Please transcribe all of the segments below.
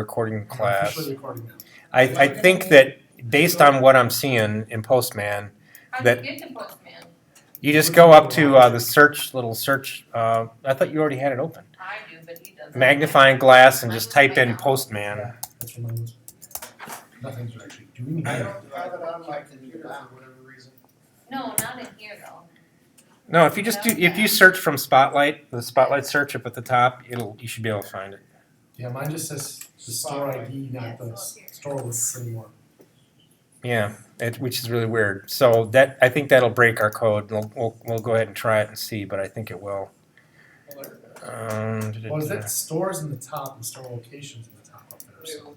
recording I'm class. officially recording now. I think that based on what I'm seeing in Postman, How do that you get to Postman? you just go up to the search, little search. I thought you already had it open. I do, but he doesn't. Magnifying glass and just type in Postman. Yeah, that's what mine was. Nothing's actually doing I it. don't have it on my computer for whatever reason. No, not in here though. No, if you search from Spotlight, the Spotlight search up at the top, you should be able to find it. Yeah, mine just says the store ID, not the store lists anymore. Yeah, which is really weird. So I think that'll break our code. We'll go ahead and try it and see, but I think it will. Well, is that stores in the top and store locations in the top up there? So.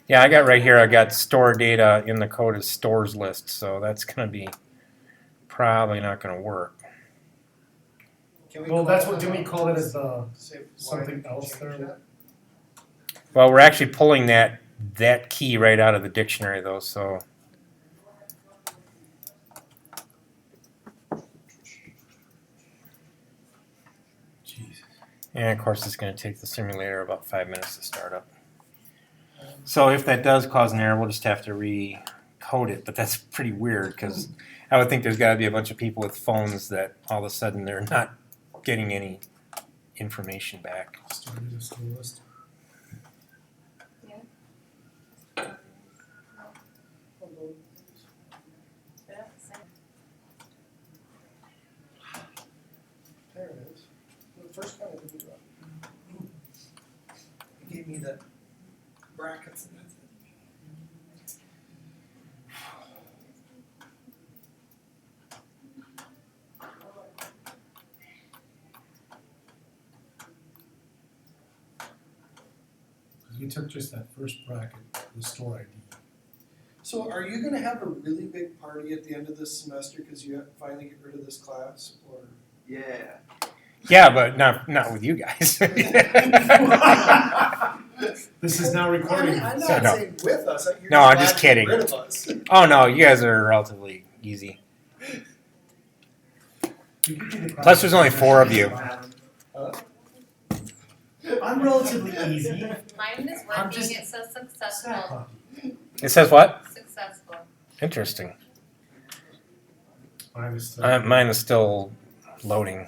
Yeah, I got right here. I got store data in the code as stores list, so that's going to be probably not going to work. Well, that's what. Didn't we call it as something else there? Well, we're actually pulling that key right out of the dictionary, though. So. Jesus. And of course, it's going to take the simulator about 5 minutes to start up. So if that does cause an error, we'll just have to recode it. But that's pretty weird because I would think there's got to be a bunch of people with phones that all of a sudden they're not getting any information back. Started a store list. There it is. The first time I did it, it gave me the brackets and that's it. We took just that first bracket, the store ID. So are you gonna have a really big party at the end of this semester because you finally get rid of this class, or? Yeah. Yeah, but not with you guys. This is now recording. I'm So not no. saying with us. You're No, I'm glad just to get kidding. rid of us. Oh no, you guys are relatively easy. Plus, there's only 4 of you. I'm relatively easy. Mine is I'm working, just- it says successful. It says what? Successful. Interesting. Mine is still Mine is still loading.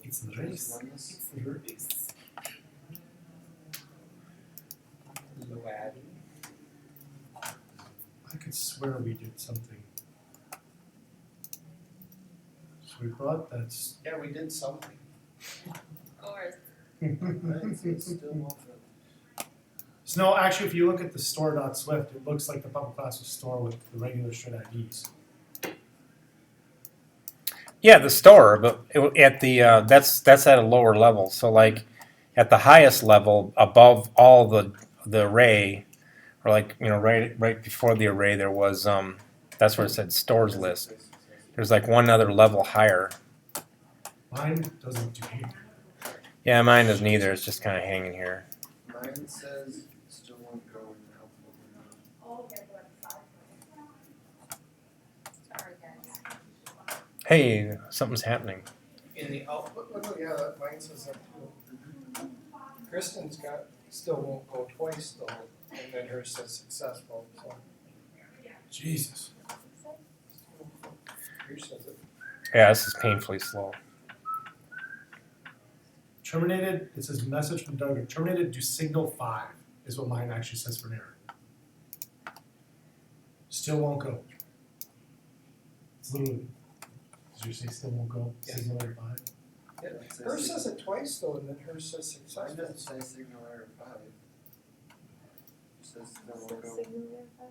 It's the race. It's the race. I could swear we did something. So we brought that. Yeah, we did something. Of course. It's still won't fit. So no, actually, if you look at the store.swift, it looks like the public class was store with the regular string IDs. Yeah, the store, but at the that's at a lower level. So like at the highest level, above all the array, or like right before the array, there was that's where it said stores list. There's like one other level higher. Mine doesn't do it. Yeah, mine doesn't either. It's just kind of hanging here. Mine says still won't go in helpful. Sorry, guys. Hey, something's happening. In the output window, yeah, that mine says that too. Kristen's got still won't go twice though, and then hers says successful, so. Jesus. Yours says it. Yeah, this is painfully slow. Terminated, it says message from Doug. Terminated to signal 5 is what mine actually says for an error. Still won't go. It's literally, did you say still won't go? Yeah. Signal error 5? Yeah, hers says it twice though, and then hers says Mine successful. doesn't say signal error 5. It says still won't go.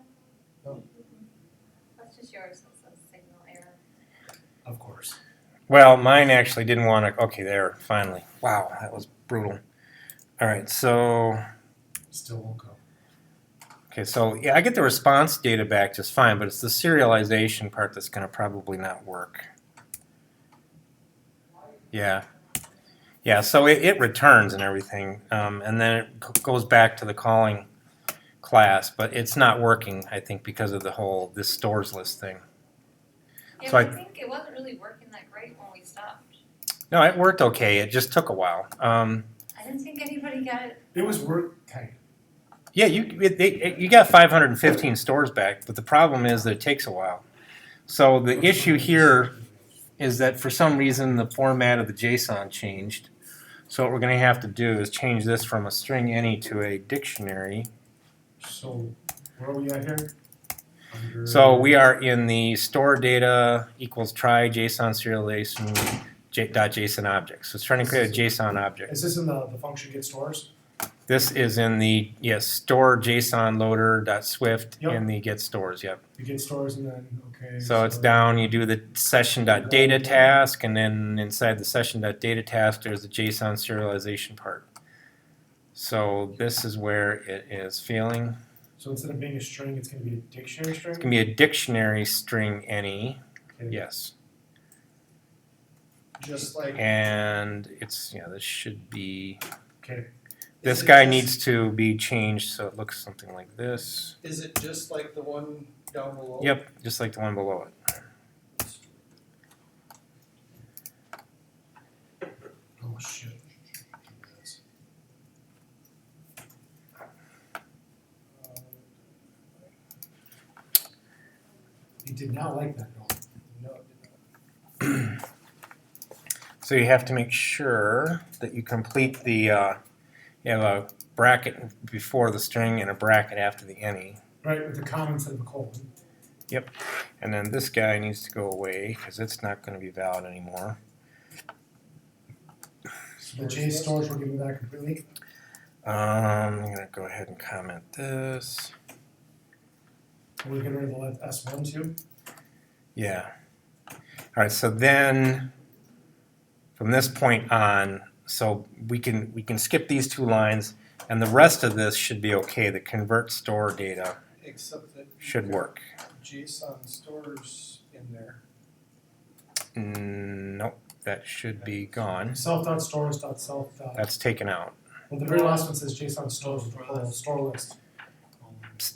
No. That's just yours, that says signal error. Of course. Well, mine actually didn't want to. Okay, there, finally. Wow, that was brutal. All right, so Still won't go. okay, so yeah, I get the response data back just fine, but it's the serialization part that's going to probably not work. Yeah. Yeah, so it returns and everything, and then it goes back to the calling class, but it's not working, I think, because of this stores list thing. Yeah, So but I think it wasn't really working that great when we stopped. No, it worked okay. It just took a while. I I didn't think anybody got it. It was work tight. Yeah, you got 515 stores back, but the problem is that it takes a while. So the issue here is that for some reason the format of the JSON changed. So what we're going to have to do is change this from a string any to a dictionary. So where are we at here? Under- So we are in the store data equals try JSON serialization .json object. So it's trying to create a JSON object. Is this in the function get stores? This is in the store JSON loader .swift Yep. in the get stores. Yep. You get stores and then, okay. So it's down. You do the session.data task, and then inside the session.data task, there's the JSON serialization part. So this is where it is failing. So instead of being a string, it's going to be a dictionary string? It's gonna be a dictionary string any. Okay. Yes. Just like, And it's this should be. Okay. This Is it guy just- needs to be changed so it looks something like this. is it just like the one down below? Yep, just like the one below it. Oh, shit. He did not like that, no. No, it did not. So you have to make sure that you complete the, you have a bracket before the string and a bracket after the any. Right, with the comma instead of a colon. And then this guy needs to go away because it's not going to be valid anymore. So the J stores, we're getting that completely. I'm going to go ahead and comment this. We're getting rid of the S1 too. Yeah. All right, so then from this point on, so we can skip these two lines and the rest of this should be okay. The convert store data Except that should work. JSON stores in there. Nope, that should be gone. Self.stores.self. That's taken out. Well, the very last one says JSON stores with a store list.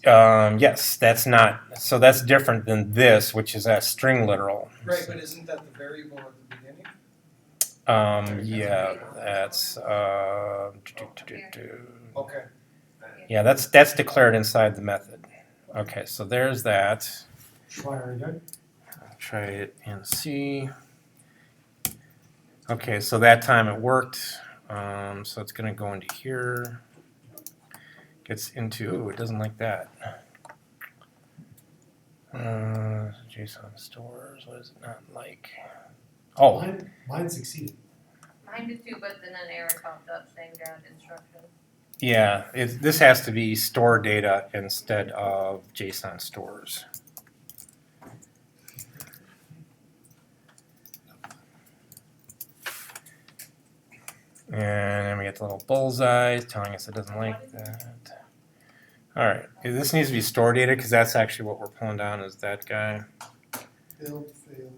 Yes, that's not, so that's different than this, which is a string literal. Right, but isn't that the variable at the beginning? Yeah, that's, Okay. yeah, that's declared inside the method. Okay, so there's that. Try it again. Try it and see. Okay, so that time it worked. So it's going to go into here. Gets into, ooh, it doesn't like that. JSON stores, what is it not like? Oh, Mine succeeded. Mine did too, but then an error popped up saying ground instruction. yeah, this has to be store data instead of JSON stores. And then we get the little bullseye telling us it doesn't like that. All right, this needs to be store data because that's actually what we're pulling down is that guy. Build, fail.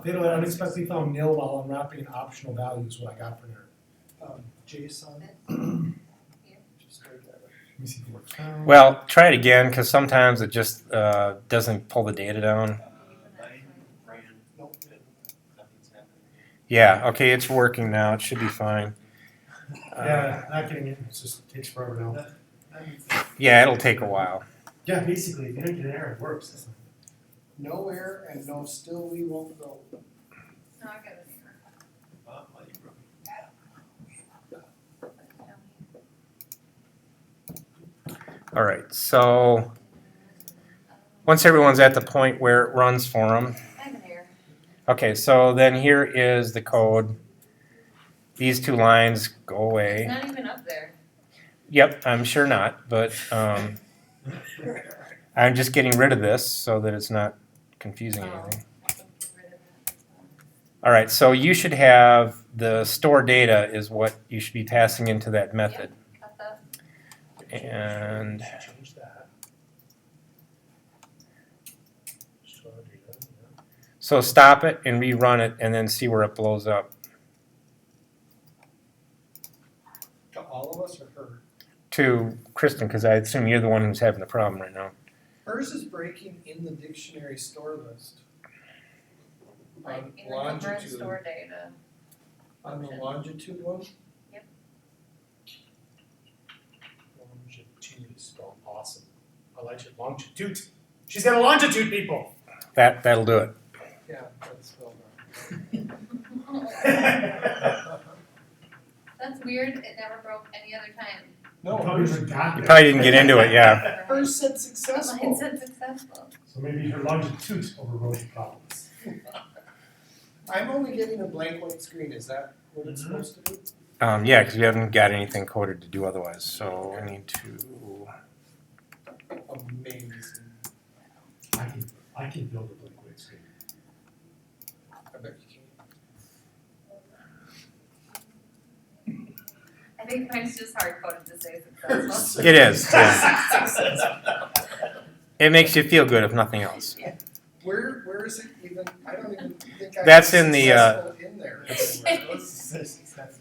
Fatal unexpectedly found nil while unwrapping an optional value is what I got from there. JSON. Here. Just like that. Let me see if it works. Well, try it again because sometimes it just doesn't pull the data down. Nope. Yeah, okay, it's working now. It should be fine. Yeah, not getting it. It just takes forever now. Yeah, it'll take a while. Yeah, basically, if you don't get an error, it works. No error and no still we won't go. No, I got an error. All right, so once everyone's at the point where it runs for them, I have an error. okay, so then here is the code. These two lines go It's away. not even up there. Yep, I'm sure not, but I'm just getting rid of this so that it's not confusing anything. I can get rid of that. All right, so you should have the store data is what you should be passing into that method. Cut that. And Change that. Store data, yeah. so stop it and rerun it and then see where it blows up. To all of us or her? To Kristen, because I assume you're the one who's having the problem right now. Hers is breaking in the dictionary store list. Like On even convert longitude. store data. On the longitude one? Longitude is spelled awesome. I like it. Longitude. She's got a longitude, people. That'll do it. Yeah, that's spelled That's weird, it never broke any other time. No, Probably hers, forgot You that. probably didn't get into it, yeah. hers said Mine successful. said successful. So maybe her longitude overrode the problems. I'm only getting a blank white screen, is that what it's Mhm. supposed to do? Yeah, because we haven't got anything coded to do otherwise. So I need to. Amazing. I can build a blank white screen. I bet you I think mine's just hard coded to say successful. It is. Yeah. It makes you feel good if nothing else. Where is it even? I don't even think I That's have in the, successful in there.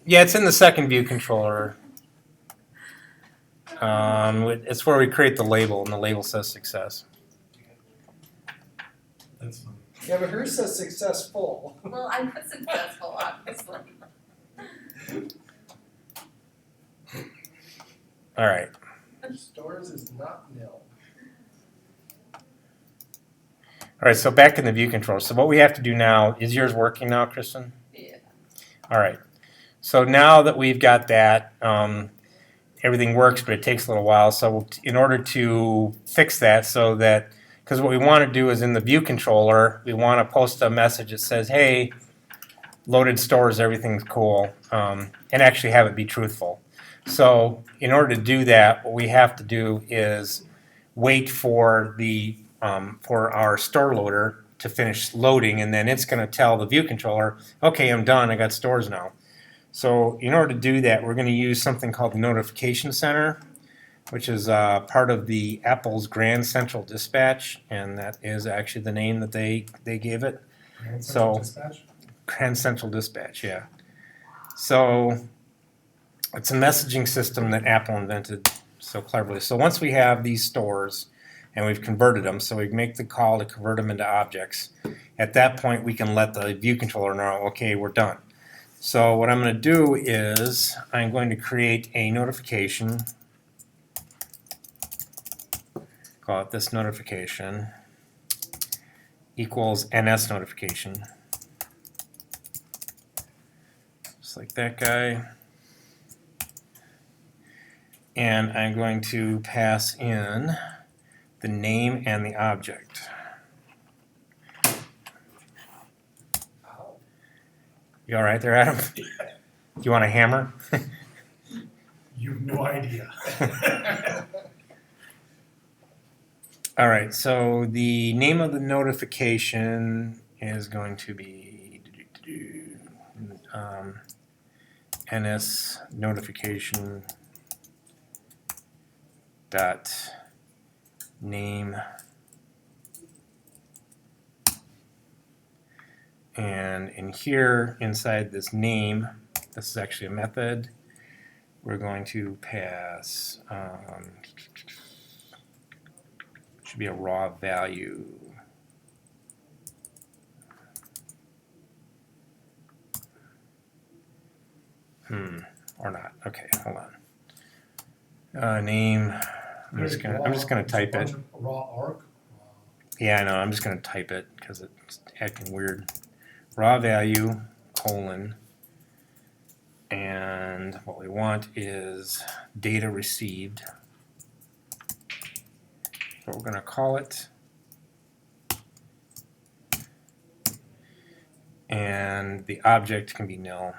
Yeah, it's in the second view controller. It's where we create the label, and the label says success. That's funny. Yeah, but hers says successful. Well, I put successful, obviously. All right. Stores is not nil. All right, so back in the view controller. So what we have to do now, is yours working now, Kristen? Yeah. All right. So now that we've got that, everything works, but it takes a little while. So in order to fix that so that, because what we want to do is in the view controller, we want to post a message that says, hey, loaded stores, everything's cool, and actually have it be truthful. So in order to do that, what we have to do is wait for the for our store loader to finish loading, and then it's going to tell the view controller, okay, I'm done, I got stores now. So in order to do that, we're going to use something called the Notification Center, which is part of the Apple's Grand Central Dispatch, and that is actually the name that they gave it. Grand So- Central Dispatch? Grand Central Dispatch, yeah. So it's a messaging system that Apple invented so cleverly. So once we have these stores and we've converted them, so we make the call to convert them into objects, at that point we can let the view controller know, okay, we're done. So what I'm going to do is I'm going to create a notification, call it this notification, equals NS notification. Just like that guy. And I'm going to pass in the name and the object. You all right there, Adam? You want a hammer? You have no idea. All right, so the name of the notification is going to be NS notification dot name, and in here inside this name, this is actually a method, we're going to pass should be a raw value. Or not. Okay, hold on. Name. I'm just gonna type it. Raw arc. Yeah, I know. I'm just gonna type it because it's acting weird. Raw value colon, and what we want is data received. So we're gonna call it, and the object can be nil.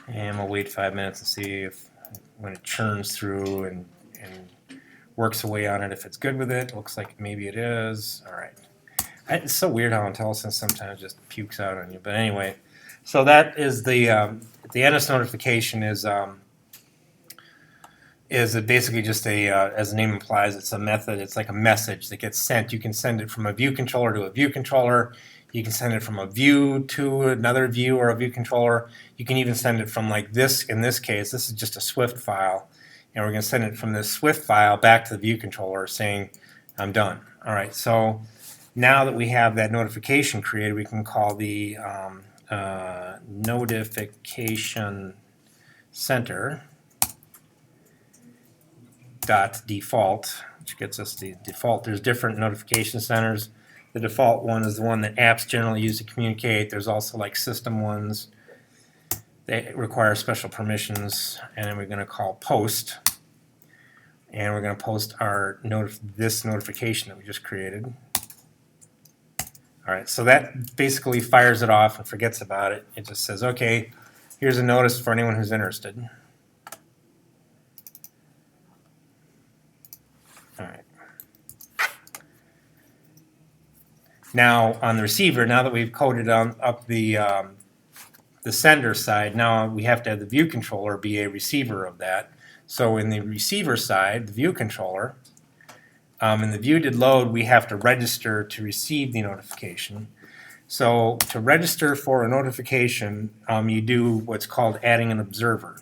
And we'll wait 5 minutes and see if when it churns through and works away on it, if it's good with it. Looks like maybe it is. All right. It's so weird how IntelliSense sometimes just pukes out on you. But anyway, so that is the NS notification is basically just a, as the name implies, it's a method. It's like a message that gets sent. You can send it from a view controller to a view controller. You can send it from a view to another view or a view controller. You can even send it from like this, in this case, this is just a Swift file. and we're going to send it from this Swift file back to the view controller saying, I'm done. All right, so now that we have that notification created, we can call the notification center dot default, which gets us the default. There's different notification centers. The default one is the one that apps generally use to communicate. There's also like system ones. They require special permissions, and then we're going to call post, and we're going to post our this notification that we just created. All right, so that basically fires it off and forgets about it. It just says, okay, here's a notice for anyone who's interested. All right. Now on the receiver, now that we've coded up the sender side, now we have to have the view controller be a receiver of that. So in the receiver side, the view controller, in the view did load, we have to register to receive the notification. So to register for a notification, you do what's called adding an observer.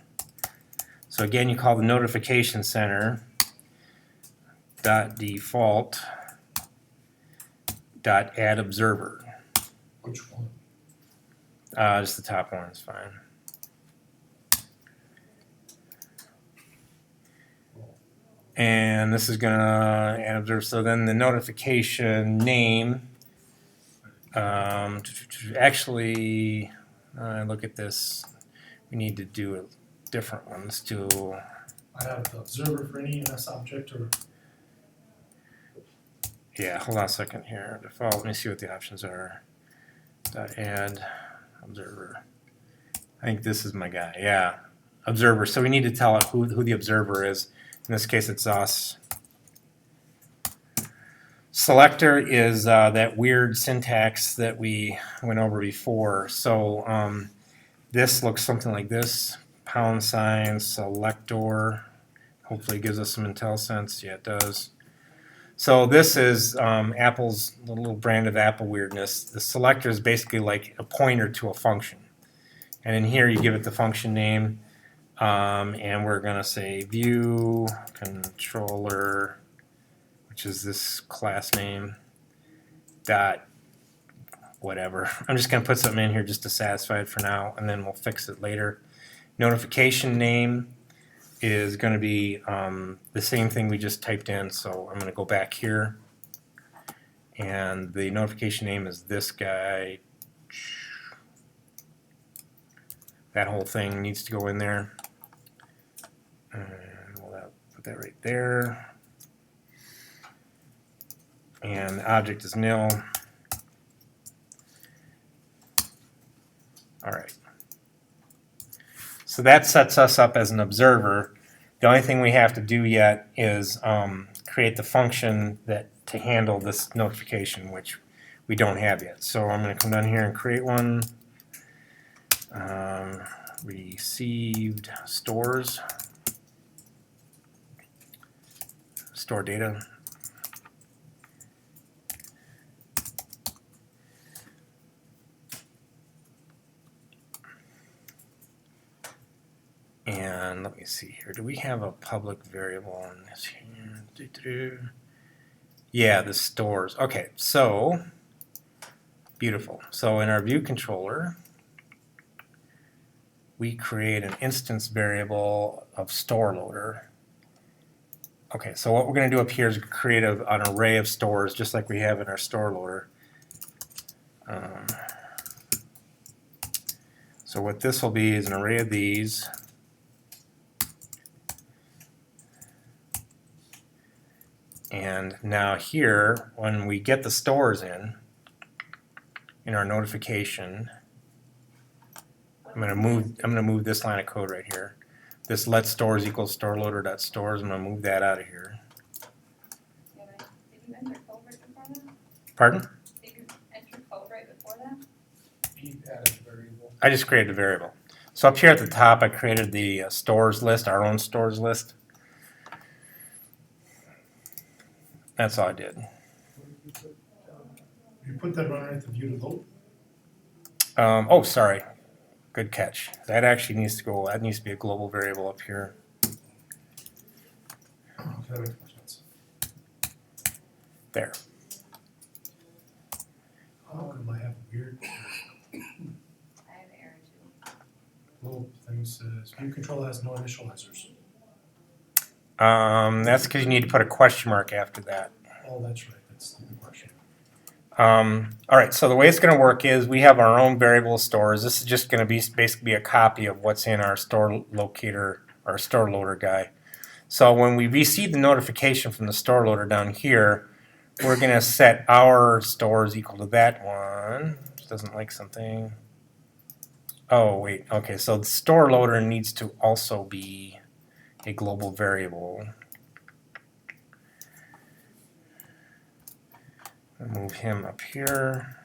So again, you call the notification center dot default dot add observer. Which one? Just the top one is fine. And this is gonna add observer. So then the notification name. Actually, look at this. We need to do different ones to. I have the observer for any EMS object or. Yeah, hold on a second here. Default. Let me see what the options are. Add observer. I think this is my guy. Yeah, observer. So we need to tell it who the observer is. In this case, it's us. Selector is that weird syntax that we went over before. So this looks something like this. # selector. Hopefully it gives us some IntelliSense. Yeah, it does. So this is Apple's little brand of Apple weirdness. The selector is basically like a pointer to a function. And in here you give it the function name. And we're going to say view controller, which is this class name, dot whatever. I'm just going to put something in here just to satisfy it for now, and then we'll fix it later. Notification name is going to be the same thing we just typed in, so I'm going to go back here. And the notification name is this guy. That whole thing needs to go in there. And we'll put that right there. And the object is nil. All right. So that sets us up as an observer. The only thing we have to do yet is create the function to handle this notification, which we don't have yet. So I'm going to come down here and create one. Received stores. Store data. And let me see here. Do we have a public variable in this here? Yeah, the stores. Okay, so beautiful. So in our view controller, we create an instance variable of store loader. Okay, so what we're going to do up here is create an array of stores, just like we have in our store loader. So what this will be is an array of these. And now here, when we get the stores in our notification, I'm going to move this line of code right here. This let stores equals store loader dot stores. I'm going to move that out of here. Did you enter code right before that? Pardon? Did you enter code right before that? He added a variable. I just created a variable. So up here at the top, I created the stores list, our own stores list. That's all I did. You put that runner at the view to load. Oh, sorry. Good catch. That actually needs to go. That needs to be a global variable up here. that makes more sense. There. How come I have weird I have error too. little things, says view controller has no initializers. That's because you need to put a question mark after that. Oh, that's right, that's the question. All right, so the way it's going to work is we have our own variable stores. This is just going to be basically a copy of what's in our store locator, our store loader guy. So when we receive the notification from the store loader down here, we're going to set our stores equal to that one. It doesn't like something. Oh, wait. Okay, so the store loader needs to also be a global variable. Move him up here.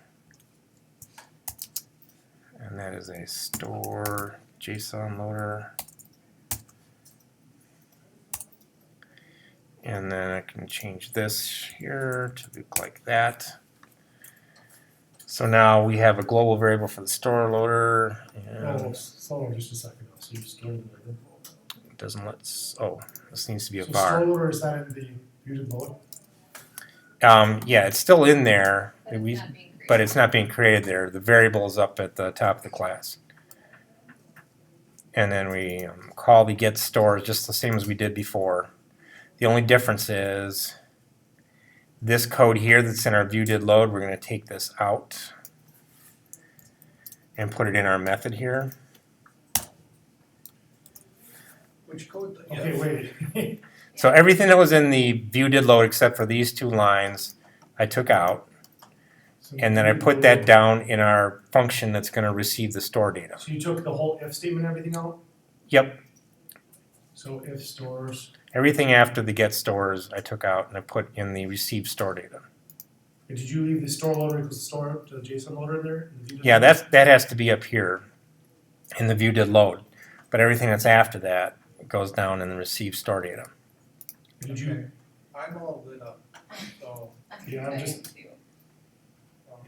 And that is a store JSON loader. And then I can change this here to look like that. So now we have a global variable for the store loader. Oh, And hold on just a second, so you store loader. it doesn't let oh, this needs to be a So store var. loader, is that in the muted mode? Yeah, it's still in there, But it's not being created. but it's not being created there. The variable is up at the top of the class. And then we call the get stores just the same as we did before. The only difference is this code here that's in our view did load, we're going to take this out and put it in our method here. Which code? Okay, wait. So everything that was in the view did load except for these two lines I took out, So and then I put that down in our function that's going to receive the store data. So you took the whole if statement and everything out? Yep, So if stores, everything after the get stores I took out and I put in the receive store data. did you leave the store loader equals store to the JSON loader in there? In the view did Yeah, load? that has to be up here in the view did load, but everything that's after that goes down in the receive store data. Did you, I'm all lit up, so. Yeah, I'm I just- am too.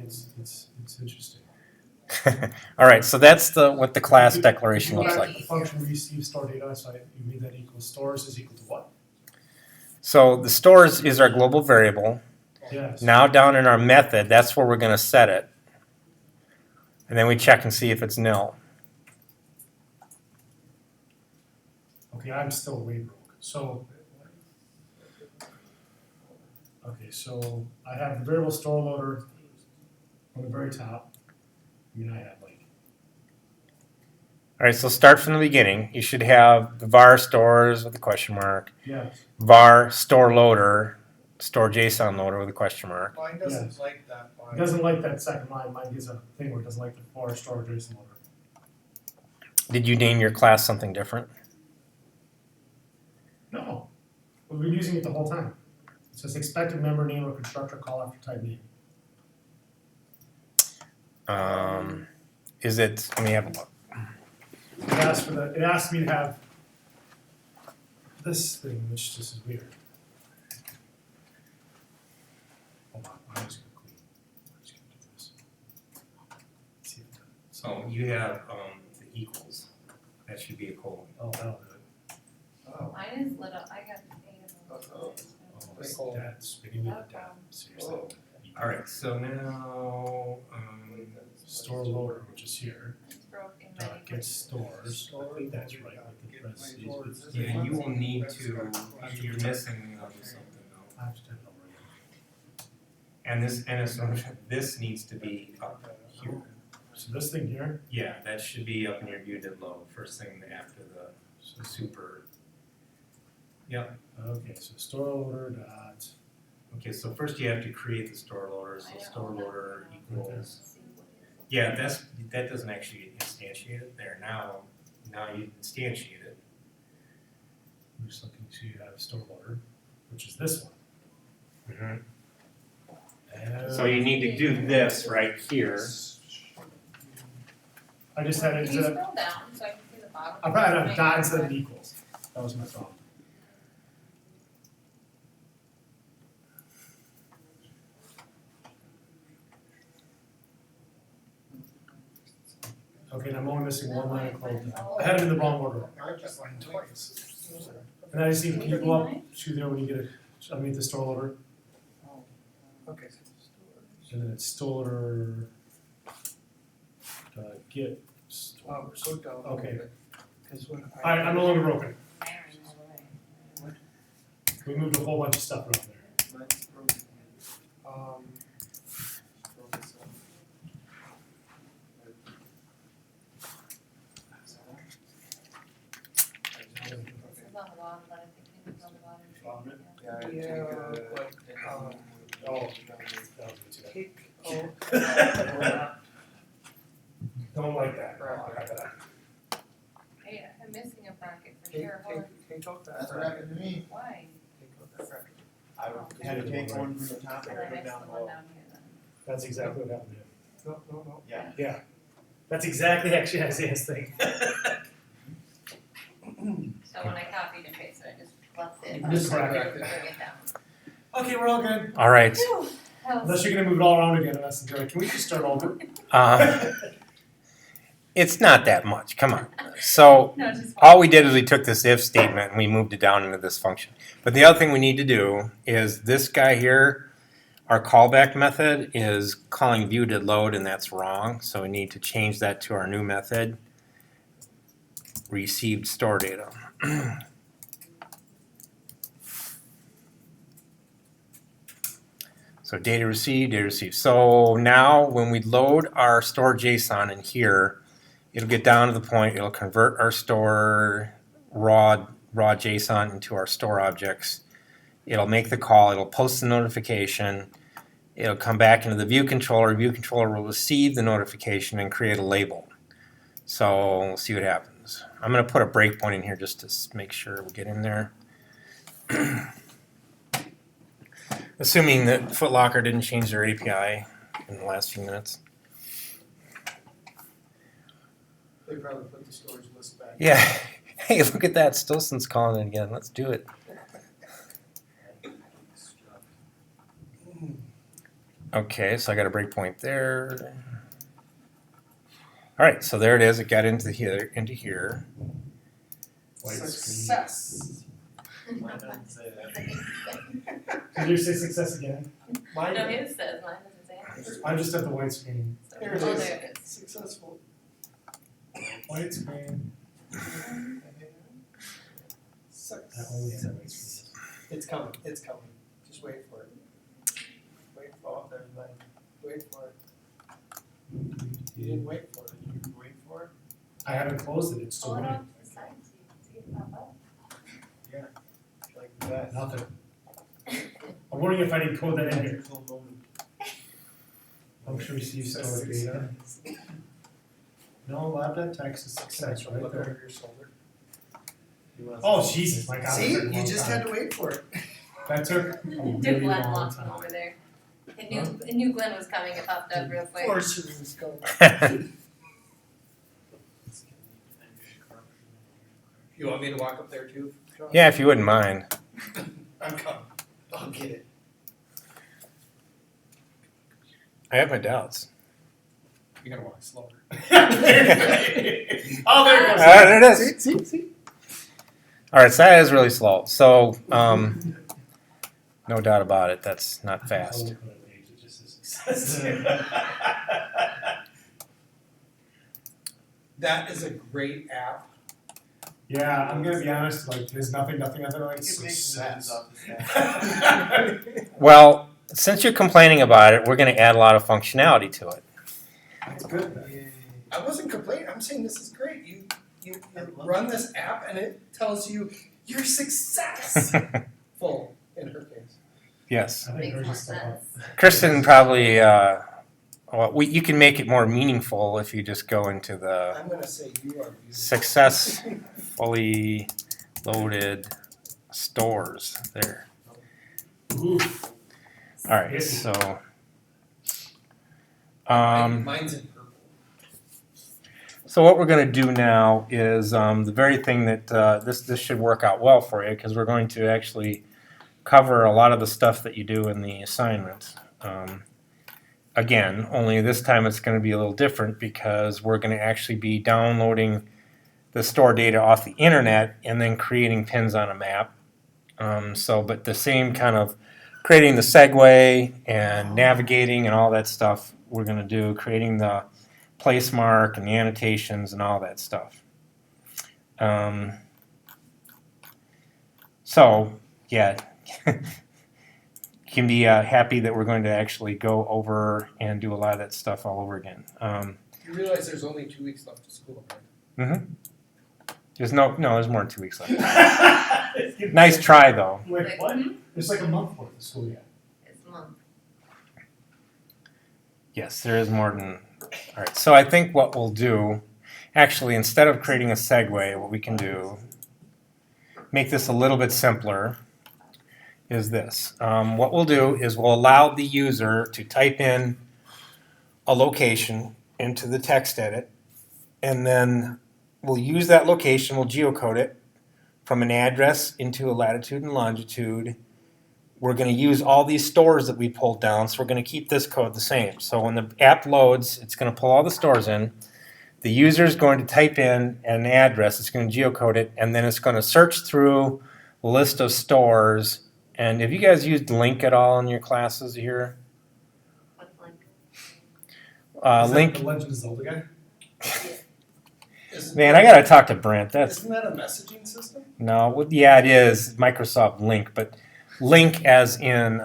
it's interesting. All right, so that's what the class declaration looks Go back like. to the function receive store data, so you made that equal stores is equal to what? So the stores is our global variable. Yes. Now down in our method, that's where we're going to set it. And then we check and see if it's nil. Okay, I'm still way broke. So, okay, so I have the variable store loader on the very top. I mean, I have like, All right, so start from the beginning. You should have the var stores with a question mark, yeah, var store loader, store JSON loader with a question mark. Mine doesn't Yes. like that it line. doesn't like that second line. Mine gives a thing where it doesn't like the for store JSON loader. Did you name your class something different? No, we've been using it the whole time. It says expected member name or constructor call after type name. Is it, let me have a look. It asked me to have this thing, which just is weird. Hold on, I'm just gonna clean. I'm just gonna do this. See if it does. So you have the equals. That should be a colon. Oh, that'll do it. Oh, Mine is lit up, I got the data. Uh-oh. Oh, it's that spinning me down, seriously. Oh. All right, so now Store loader, which is here, It's broke in many get stores, I think that's right, with the parentheses. yeah, you will need to, if you're missing something though. I have to type it over again. And this needs to be up here. So this thing here, Yeah, that should be up in your view did load, first thing after the super. Yep. okay, so store loader dot, Okay, so first you have to create the store loader, so I know. store loader equals. See what it is. Yeah, that doesn't actually instantiate it there. Now you instantiate it. I'm just looking to have store loader, which is this one. So you need to do this right here. I just had it, Can you scroll down so I can see the bottom? I probably had a dot instead of equals, that was my problem. Okay, and I'm only missing one line of code. I had it in the wrong order. I just line twice. And I just need, can you go up to there when you get it, underneath the store loader? Okay. And then it's store, get Go stores. down a Okay. little bit. 'Cause when Alright, I'm no longer broken. Iron all the way. We moved a whole bunch of stuff around there. Mine's broken. Broken some. This is on the bottom, but I think he was on the bottom. Bottom? Yeah, I Yeah, take, but, Oh. take, oh, Don't like that. Hey, I'm missing a bracket for take, sure, hold on. take out that That's what bracket. happened to me. Why? Take out that bracket. I had to take one from the top Did and I put it miss the down one below. down here then? That's exactly what happened to him. No. Yeah. Yeah. That's exactly actually Isaiah's thing. So when I copied and pasted, I just left it. You just so I bracket could it. bring it down. Okay, we're all good. All right. Whew, that was- Unless you're gonna move it all around again, and that's good. Can we just start over? It's not that much. Come on. So No, it's just. all we did is we took this if statement and we moved it down into this function. But the other thing we need to do is this guy here, our callback method is calling view did load, and that's wrong. So we need to change that to our new method, received store data. So data received. So now when we load our store JSON in here, it'll get down to the point, it'll convert our store raw JSON into our store objects. It'll make the call, it'll post the notification, it'll come back into the view controller will receive the notification and create a label. So we'll see what happens. I'm going to put a breakpoint in here just to make sure we get in there. Assuming that Foot Locker didn't change their API in the last few minutes. They probably put the storage list back. Yeah. Hey, look at that. Stilson's calling it again. Let's do it. Okay, so I got a breakpoint there. All right, so there it is. It got into here. Success. Mine doesn't say that. Did you say success again? Mine, No, his says, mine doesn't say. I'm just at the white screen. So- Here it oh, is. there it is. successful. White screen. I only have white screen. It's coming, just wait for it. Wait for it, there's mine. Wait for it. You didn't wait for it, you wait for it? I haven't closed it. It's still Pull it running. off to the side so you can see it pop up. Like that. Nothing. I'm wondering if I didn't code that in here. Function receive store data. No, lab text is success right Look there. over your shoulder. Oh Jesus, my God! See, that took a you long just time. had to wait for it. That took a Took really Glenn long walking time. over there. I knew Glenn was coming, it popped up real Of quick. course it was going. You want me to walk up there too, John? Yeah, if you wouldn't mind. I'm coming, I'll get it. I have my doubts. You gotta walk slower. Oh, there it goes. There it is. See? All right, so that is really slow. So, no doubt about it. That's not fast. It just says success. That is a great app. Yeah, I'm gonna be honest. Like, there's nothing like It makes success. sense off the stack. Well, since you're complaining about it, we're going to add a lot of functionality to it. That's good. Then. Yay. I wasn't complaining, I'm saying this is great. You run this app and it tells you you're successful in her case. Yes. I think Makes hers more is still up. sense. Kristen probably, you can make it more meaningful if you just go into the I'm gonna say you are beautiful. successfully loaded stores there. Ooh. All right, so Mine's in purple. so what we're going to do now is the very thing that this should work out well for you, because we're going to actually cover a lot of the stuff that you do in the assignment. Again, only this time it's going to be a little different because we're going to actually be downloading the store data off the internet and then creating pins on a map. But the same kind of creating the segue and navigating and all that stuff we're going to do, creating the place mark and the annotations and all that stuff. Yeah, you can be happy that we're going to actually go over and do a lot of that stuff all over again. You realize there's only 2 weeks left of school, right? Mm-hmm. There's there's more than 2 weeks left. Nice try, though. Wait, what? There's like a month worth of school yet. It's a month. Yes, there is more than. All right, so I think what we'll do, actually, instead of creating a segue, what we can do, make this a little bit simpler, is this. What we'll do is we'll allow the user to type in a location into the text edit, and then we'll use that location, we'll geocode it from an address into a latitude and longitude. We're going to use all these stores that we pulled down, so we're going to keep this code the same. So when the app loads, it's going to pull all the stores in. The user is going to type in an address, it's going to geocode it, and then it's going to search through a list of stores. And have you guys used Link at all in your classes here? What's Link? Is that Link, the Legend of Zelda guy? Isn't man, I got to talk to Brent. Isn't that a messaging system? No, yeah, it is Microsoft Link, but Link as in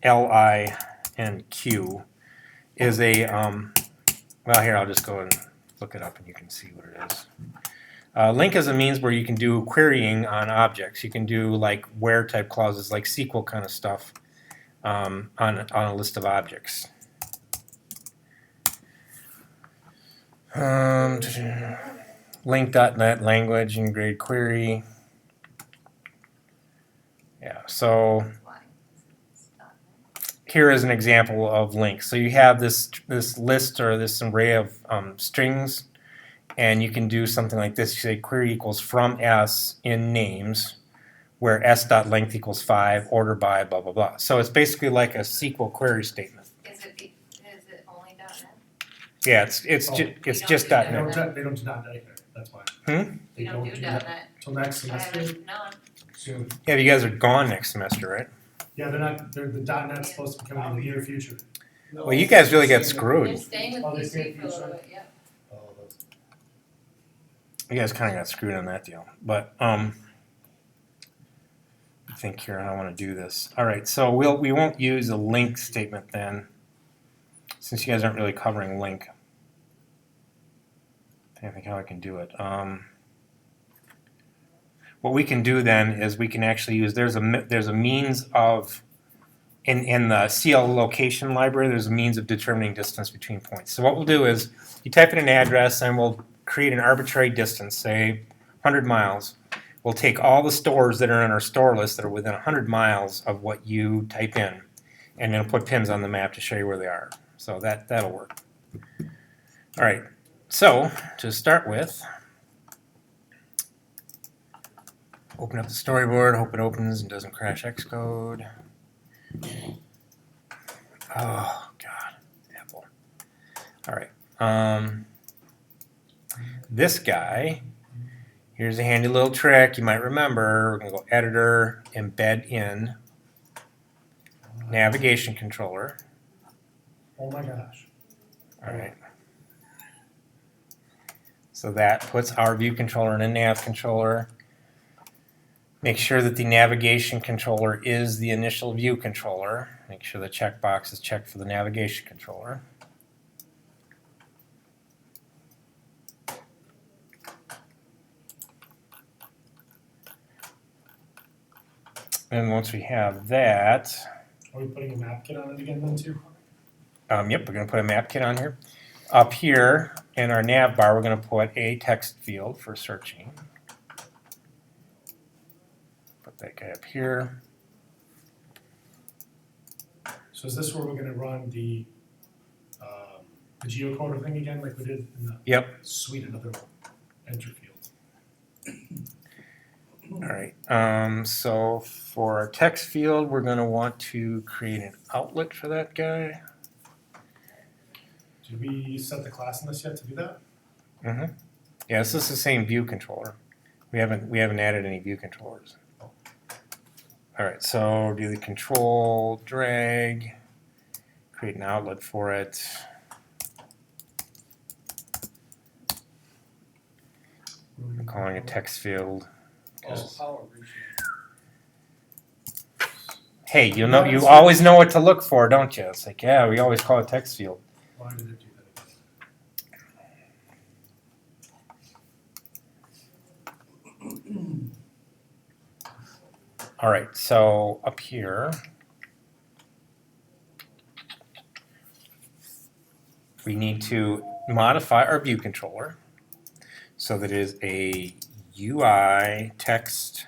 LINQ is a, well, here, I'll just go and look it up and you can see what it is. Link is a means where you can do querying on objects. You can do like where type clauses, like SQL kind of stuff on a list of objects. Link.net language and grade query. Yeah, so Why? It's not. here is an example of Link. So you have this list or this array of strings, and you can do something like this. You say query equals from S in names, where s.length equals 5, order by, blah, blah, blah. So it's basically like a SQL query statement. Is it only .NET? Yeah, it's just don't They do .NET. don't, they don't do .NET either, that's why. Hmm? They You don't do that .NET. till next I semester, haven't known. soon. Yeah, you guys are gone next semester, right? Yeah, the .NET's supposed to be coming in the near future. No, Well, you guys really got They're screwed. staying with Oh, they PC stay for a little with bit, yeah. Oh, that's. You guys kind of got screwed on that deal. But I think here I want to do this. All right, so we won't use a link statement then, since you guys aren't really covering link. I think how I can do it. What we can do then is we can actually use there's a means of in the CL location library. There's a means of determining distance between points. So what we'll do is you type in an address and we'll create an arbitrary distance, say 100 miles. We'll take all the stores that are in our store list that are within 100 miles of what you type in, and then put pins on the map to show you where they are. So that'll work. All right. So to start with, open up the storyboard. Hope it opens and doesn't crash Xcode. Oh God, Apple. All right. This guy. Here's a handy little trick you might remember. We're going to go editor, embed in, navigation controller. Oh my gosh. All right. So that puts our view controller in a nav controller. Make sure that the navigation controller is the initial view controller. Make sure the checkbox is checked for the navigation controller. And once we have that, Are we putting a map kit on it again then too? yep, we're going to put a map kit on here. Up here in our nav bar, we're going to put a text field for searching. Put that guy up here. So is this where we're gonna run the geocoder thing again, like we did in the Yep. suite another enter field? All right. So for our text field, we're going to want to create an outlet for that guy. Did we set the class in this yet to do that? Mm-hmm. Yeah, this is the same view controller. We haven't added any view controllers. All right, so do the control drag, create an outlet for it. I'm calling it text field. Oh, power region. Hey, you always know what to look for, don't you? It's like, yeah, we always call it text field. Why did it do that? All right, so up here, we need to modify our view controller so that it is a UI text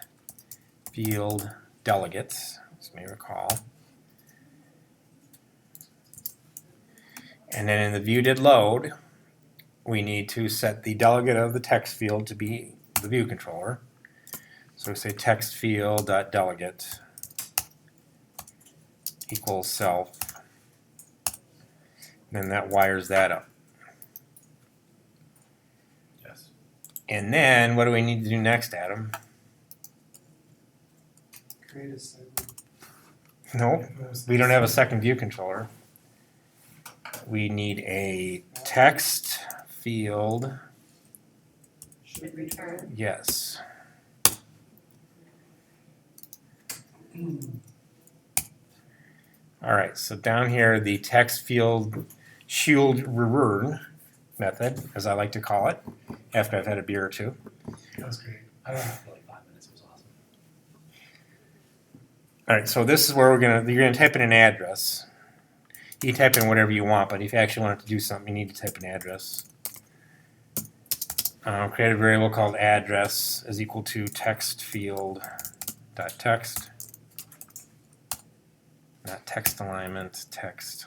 field delegate, as you may recall. And then in the view did load, we need to set the delegate of the text field to be the view controller. So we say text field dot delegate equals self. Then that wires that up. Yes. And then what do we need to do next, Adam? Create a segment. Nope, we don't have a second view controller. We need a text field. Should return. Yes. All right, so down here, the text field shield return method, as I like to call it, after I've had a beer or two. That was great. I ran it for like 5 minutes. It was awesome. All right, so this is where you're gonna type in an address. You can type in whatever you want, but if you actually want it to do something, you need to type an address. Create a variable called address is equal to text field dot text. Not text alignment, text.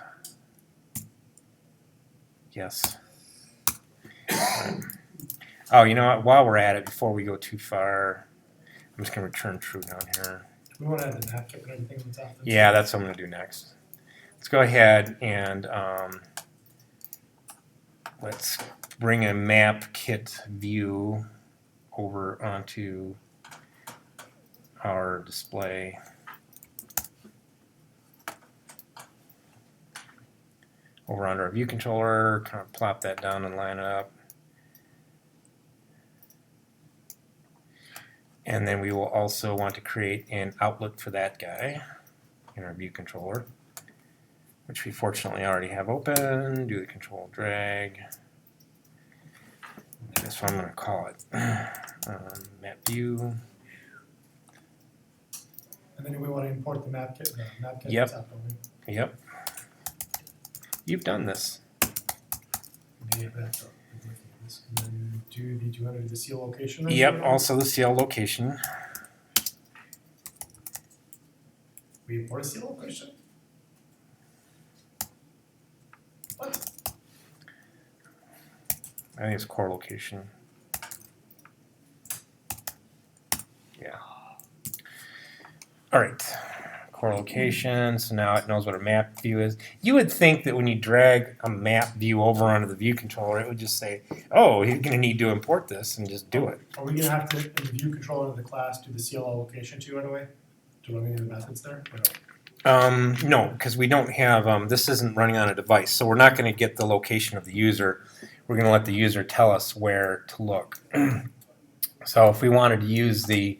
Yes. Right. Oh, you know what? While we're at it, before we go too far, I'm just going to return true down here. We want to add the map kit and everything on top. Yeah, that's what I'm going to do next. Let's go ahead and let's bring a map kit view over onto our display. Over under our view controller, kind of plop that down and line it up. And then we will also want to create an outlet for that guy in our view controller, which we fortunately already have open. Do the control drag. That's what I'm going to call it. Map view. And then we want to import the map kit. The map kit Yep. on top, don't we? Yep. You've done this. Yeah, but and then do you want to do the seal location? then? Yep, also the CL location. We import a seal location? What? I think it's core location. Yeah. All right. Core location. So now it knows what a map view is. You would think that when you drag a map view over onto the view controller, it would just say, "Oh, you're going to need to import this," and just do it. Are we going to have to, in the view controller of the class, do the CLL location too, anyway? To run any of the methods there? Or no? No, because we don't have. This isn't running on a device, so we're not going to get the location of the user. We're going to let the user tell us where to look. So if we wanted to use the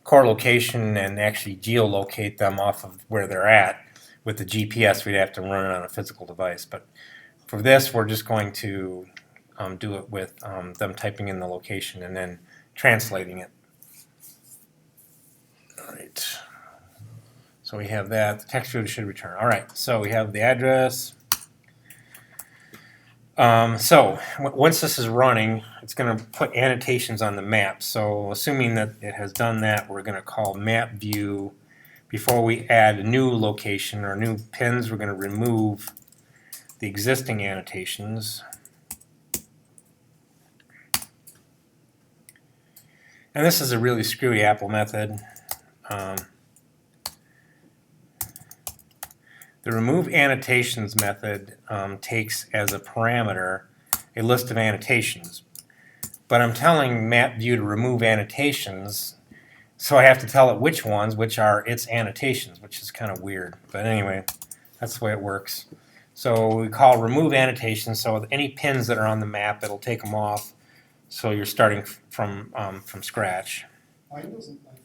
core location and actually geolocate them off of where they're at with the GPS, we'd have to run it on a physical device. But for this, we're just going to do it with them typing in the location and then translating it. All right. So we have that. The text field should return. All right. So we have the address. So once this is running, it's going to put annotations on the map. So assuming that it has done that, we're going to call map view. Before we add a new location or new pins, we're going to remove the existing annotations. And this is a really screwy Apple method. The remove annotations method takes as a parameter a list of annotations. but I'm telling MapView to remove annotations, so I have to tell it which ones, which are its annotations, which is kind of weird. But anyway, that's the way it works. So we call remove annotations, so with any pins that are on the map, it'll take them off, so you're starting from scratch. Mine doesn't like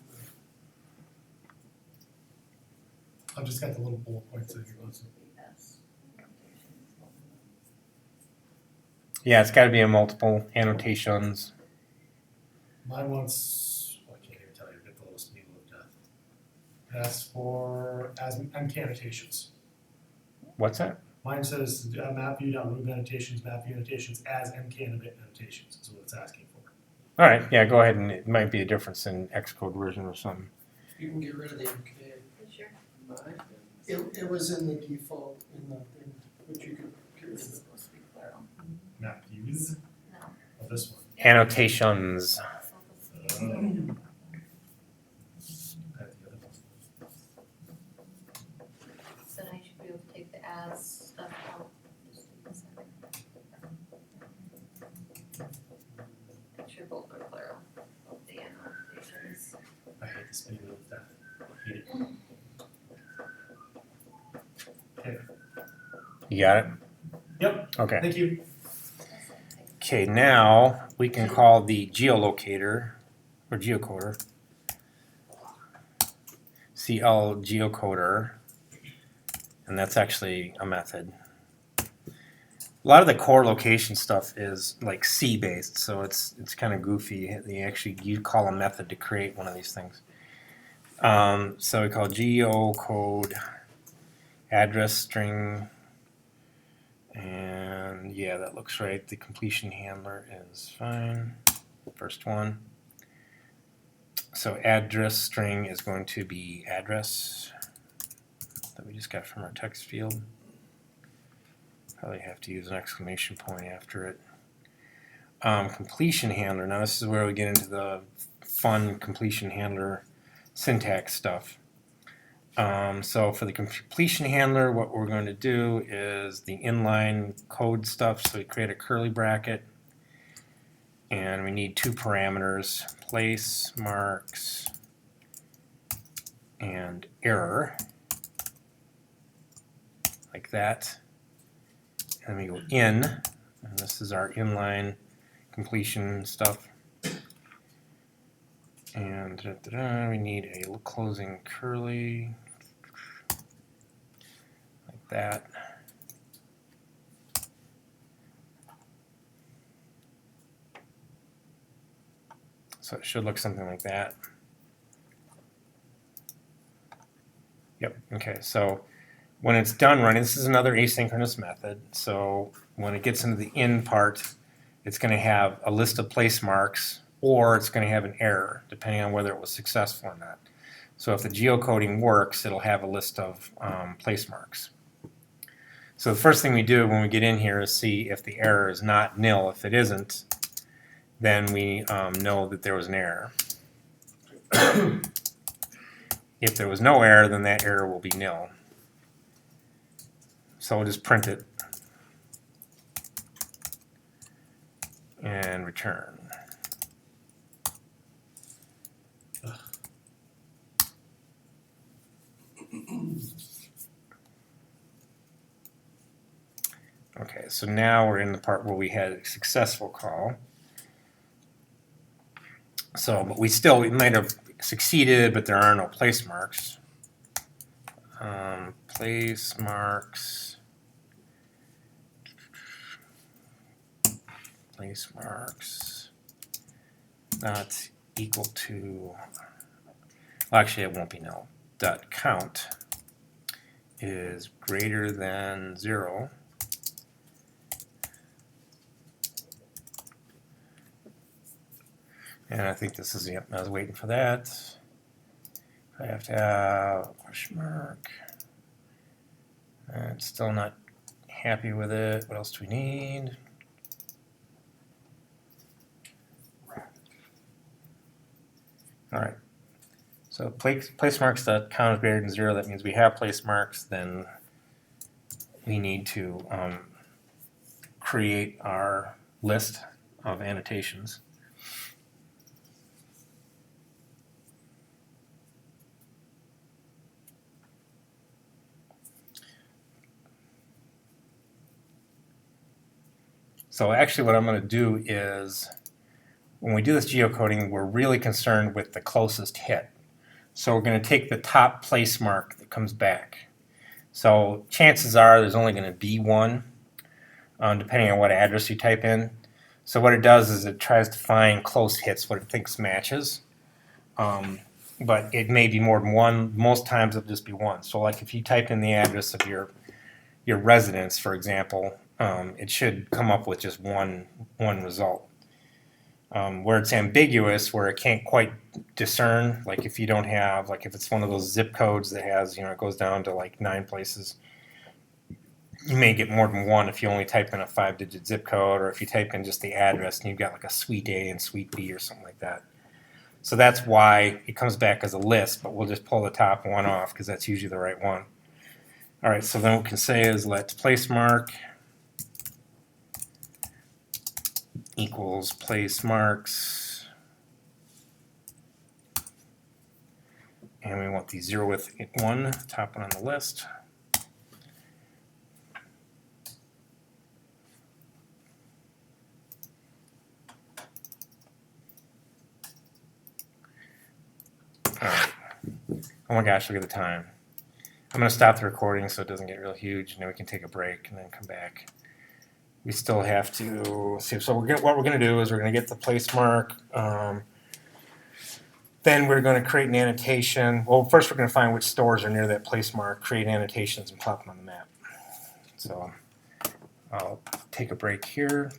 I've just got the little bullet points that you're supposed to. Yeah, it's got to be in multiple annotations. Mine wants, well, I can't even tell you, get the little needle of death. That's for as annotations. What's that? Mine says MapView.remove annotations, MapView annotations as MK annotations is what it's asking for. All right, yeah, go ahead, and it might be a difference in Xcode version or something. You can get rid of the MK. Sure. It was in the default in the thing, but you could get rid of This is it. supposed to be plural. MapViews? No. Oh, this one. Annotations. I had the other one. So now you should be able to take the as stuff out. Just do this one. Make sure both are plural. Both the annotations. I hate this needle of death. I hate it. You got it? Yep, Okay. thank you. Okay, now we can call the geolocator or geocoder, CL geocoder, and that's actually a method. A lot of the core location stuff is like C based, so it's kind of goofy. You call a method to create one of these things. So we call geocode address string. And yeah, that looks right. The completion handler is fine. First one. So address string is going to be address that we just got from our text field. Probably have to use an exclamation point after it. Completion handler. Now this is where we get into the fun completion handler syntax stuff. So for the completion handler, what we're going to do is the inline code stuff. So we create a curly bracket, and we need two parameters, place marks and error, like that. And we go in, and this is our inline completion stuff. And we need a closing curly, like that. So it should look something like that. Yep, okay, so when it's done running, this is another asynchronous method. So when it gets into the in part, it's going to have a list of place marks, or it's going to have an error, depending on whether it was successful or not. So if the geocoding works, it'll have a list of place marks. So the first thing we do when we get in here is see if the error is not nil. If it isn't, then we know that there was an error. If there was no error, then that error will be nil. So we'll just print it and return. Okay, so now we're in the part where we had a successful call. So, but we might have succeeded, but there are no place marks. Place marks. Place marks. Not equal to. Well, actually, it won't be null. Dot count is greater than 0. And I think this is, yep, I was waiting for that. I have to have a question mark. I'm still not happy with it. What else do we need? All right. So place marks that count is greater than 0. That means we have place marks. Then we need to create our list of annotations. So actually what I'm going to do is, when we do this geocoding, we're really concerned with the closest hit. So we're going to take the top place mark that comes back. So chances are there's only going to be one, depending on what address you type in. So what it does is it tries to find close hits, what it thinks matches. But it may be more than one. Most times it'll just be one. So like if you type in the address of your residence, for example, it should come up with just one result. Where it's ambiguous, where it can't quite discern, like if you don't have, like if it's one of those zip codes that has, it goes down to like 9 places, you may get more than one if you only type in a 5-digit zip code, or if you type in just the address and you've got like a suite A and suite B or something like that. So that's why it comes back as a list, but we'll just pull the top one off because that's usually the right one. All right, so then what we can say is let place mark equals place marks, and we want the 0 with 1, top one on the list. All right. Oh my gosh, look at the time. I'm going to stop the recording so it doesn't get real huge, and then we can take a break and then come back. We still have to see. So what we're going to do is we're going to get the place mark. Then we're going to create an annotation. Well, first we're going to find which stores are near that place mark, create annotations, and plop them on the map. So I'll take a break here.